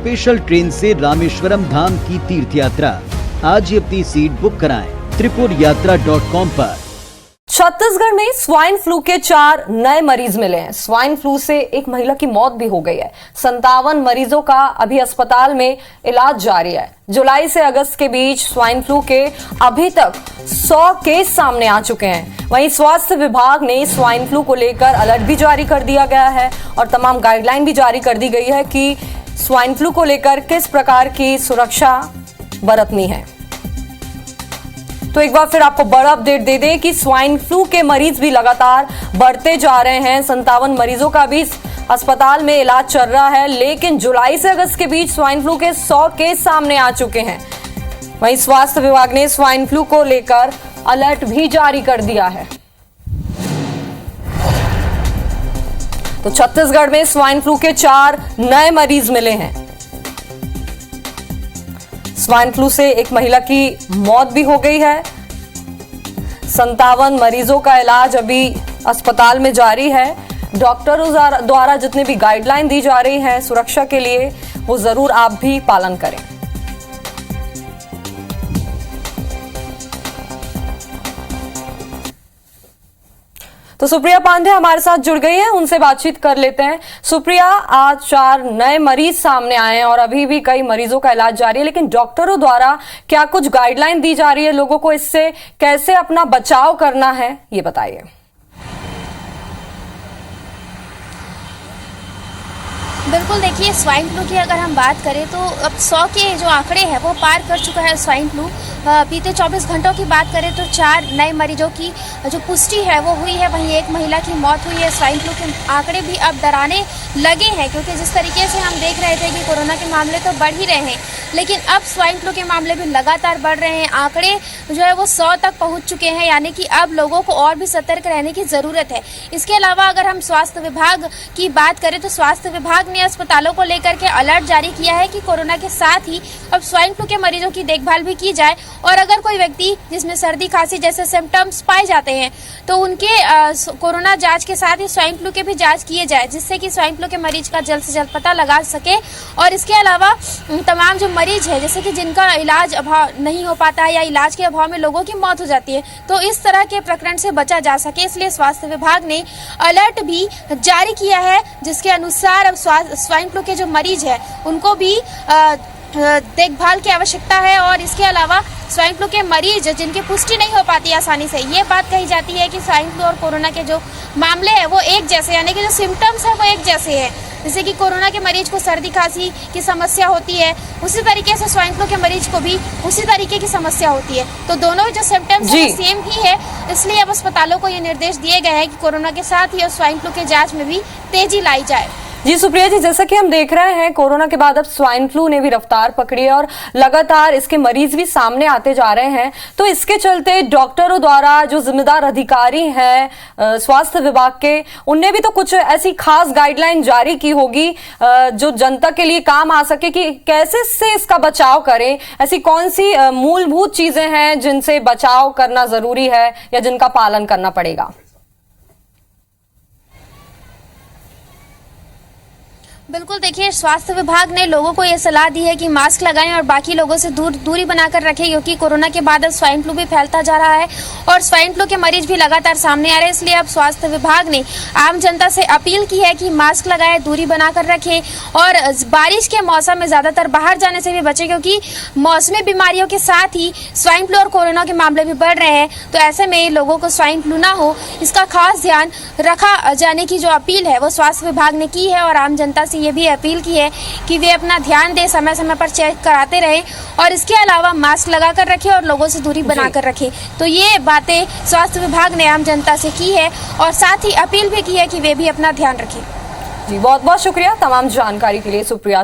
Special train से रामेश्वरम धाम की तीर्थ यात्रा। आज ही अपनी सीट बुक कराएं त्रिपुरयात्रा.com पर। छत्तीसगढ़ में स्वाइन फ्लू के 4 नए मरीज मिले हैं। स्वाइन फ्लू से एक महिला की मौत भी हो गई है। 57 मरीजों का अभी अस्पताल में इलाज जारी है। जुलाई से अगस्त के बीच स्वाइन फ्लू के अभी तक 100 केस सामने आ चुके हैं। वहीं स्वास्थ्य विभाग ने स्वाइन फ्लू को लेकर अलर्ट भी जारी कर दिया गया है और तमाम गाइडलाइन भी जारी कर दी गई है कि स्वाइन फ्लू को लेकर किस प्रकार की सुरक्षा बरतनी है। तो एक बार फिर आपको बड़ा अपडेट दे दें कि स्वाइन फ्लू के मरीज भी लगातार बढ़ते जा रहे हैं। 57 मरीजों का भी अस्पताल में इलाज चल रहा है, लेकिन जुलाई से अगस्त के बीच स्वाइन फ्लू के 100 केस सामने आ चुके हैं। वहीं स्वास्थ्य विभाग ने स्वाइन फ्लू को लेकर अलर्ट भी जारी कर दिया है। तो छत्तीसगढ़ में स्वाइन फ्लू के 4 नए मरीज मिले हैं। स्वाइन फ्लू से एक महिला की मौत भी हो गई है। 57 मरीजों का इलाज अभी अस्पताल में जारी है। डॉक्टरों द्वारा जितने भी गाइडलाइन दी जा रही है सुरक्षा के लिए, वो जरूर आप भी पालन करें। तो सुप्रिया पांडे हमारे साथ जुड़ गई हैं, उनसे बातचीत कर लेते हैं। सुप्रिया, आज 4 नए मरीज सामने आए हैं और अभी भी कई मरीजों का इलाज जारी है, लेकिन डॉक्टरों द्वारा क्या कुछ गाइडलाइन दी जा रही है लोगों को, इससे कैसे अपना बचाव करना है, ये बताइए। बिल्कुल, देखिए स्वाइन फ्लू की अगर हम बात करें तो अब 100 के जो आंकड़े हैं वो पार कर चुका है स्वाइन फ्लू। बीते 24 घंटों की बात करें तो 4 नए मरीजों की जो पुष्टि है वो हुई है, वहीं एक महिला की मौत हुई है। स्वाइन फ्लू के आंकड़े भी अब डराने लगे हैं, क्योंकि जिस तरीके से हम देख रहे थे कि कोरोना के मामले तो बढ़ ही रहे हैं, लेकिन अब स्वाइन फ्लू के मामले भी लगातार बढ़ रहे हैं। आंकड़े जो है वो 100 तक पहुँच चुके हैं, यानी कि अब लोगों को और भी सतर्क रहने की ज़रूरत है। इसके अलावा अगर हम स्वास्थ्य विभाग की बात करें तो स्वास्थ्य विभाग ने अस्पतालों को लेकर के अलर्ट जारी किया है कि कोरोना के साथ ही अब स्वाइन फ्लू के मरीजों की देखभाल भी की जाए, और अगर कोई व्यक्ति जिसमें सर्दी खांसी जैसे सिम्टम्स पाए जाते हैं तो उनके कोरोना जांच के साथ ही स्वाइन फ्लू के भी जांच किए जाए, जिससे कि स्वाइन फ्लू के मरीज का जल्द से जल्द पता लगा सके। और इसके अलावा तमाम जो मरीज है, जैसे कि जिनका इलाज अभाव नहीं हो पाता है या इलाज के अभाव में लोगों की मौत हो जाती है, तो इस तरह के प्रकरण से बचा जा सके, इसलिए स्वास्थ्य विभाग ने अलर्ट भी जारी किया है, जिसके अनुसार अब स्वाइन फ्लू के जो मरीज है उनको भी देखभाल की आवश्यकता है। और इसके अलावा स्वाइन फ्लू के मरीज जिनकी पुष्टि नहीं हो पाती आसानी से, ये बात कही जाती है कि स्वाइन फ्लू और कोरोना के जो मामले हैं वो एक जैसे, यानी कि जो सिम्टम्स है वो एक जैसे हैं। जैसे कि कोरोना के मरीज को सर्दी खांसी की समस्या होती है, उसी तरीके से स्वाइन फ्लू के मरीज को भी उसी तरीके की समस्या होती है। तो दोनों जो सिम्टम्स हैं सेम ही है, इसलिए अब अस्पतालों को ये निर्देश दिए गए हैं कि कोरोना के साथ ही और स्वाइन फ्लू के जांच में भी तेजी लाई जाए। जी सुप्रिया जी, जैसा कि हम देख रहे हैं कोरोना के बाद अब स्वाइन फ्लू ने भी रफ्तार पकड़ी है और लगातार इसके मरीज भी सामने आते जा रहे हैं। तो इसके चलते डॉक्टरों द्वारा जो जिम्मेदार अधिकारी हैं स्वास्थ्य विभाग के, उनने भी तो कुछ ऐसी खास गाइडलाइन जारी की होगी जो जनता के लिए काम आ सके कि कैसे से इसका बचाव करें। ऐसी कौन सी मूलभूत चीजें हैं जिनसे बचाव करना जरूरी है या जिनका पालन करना पड़ेगा? बिल्कुल, देखिए स्वास्थ्य विभाग ने लोगों को ये सलाह दी है कि मास्क लगाएं और बाकी लोगों से दूरी बनाकर रखें, क्योंकि कोरोना के बाद अब स्वाइन फ्लू भी फैलता जा रहा है और स्वाइन फ्लू के मरीज भी लगातार सामने आ रहे हैं। इसलिए अब स्वास्थ्य विभाग ने आम जनता से अपील की है कि मास्क लगाएं, दूरी बनाकर रखें और बारिश के मौसम में ज़्यादातर बाहर जाने से भी बचें, क्योंकि मौसमी बीमारियों के साथ ही स्वाइन फ्लू और कोरोना के मामले भी बढ़ रहे हैं। तो ऐसे में लोगों को स्वाइन फ्लू ना हो, इसका खास ध्यान रखा जाने की जो अपील है वो स्वास्थ्य विभाग ने की है। और आम जनता से ये भी अपील की है कि वे अपना ध्यान दें, समय समय पर चेक कराते रहें और इसके अलावा मास्क लगाकर रखें और लोगों से दूरी बनाकर रखें। तो ये बातें स्वास्थ्य विभाग ने आम जनता से की है और साथ ही अपील भी की है कि वे भी अपना ध्यान रखें। जी, बहुत बहुत शुक्रिया तमाम जानकारी के लिए सुप्रिया।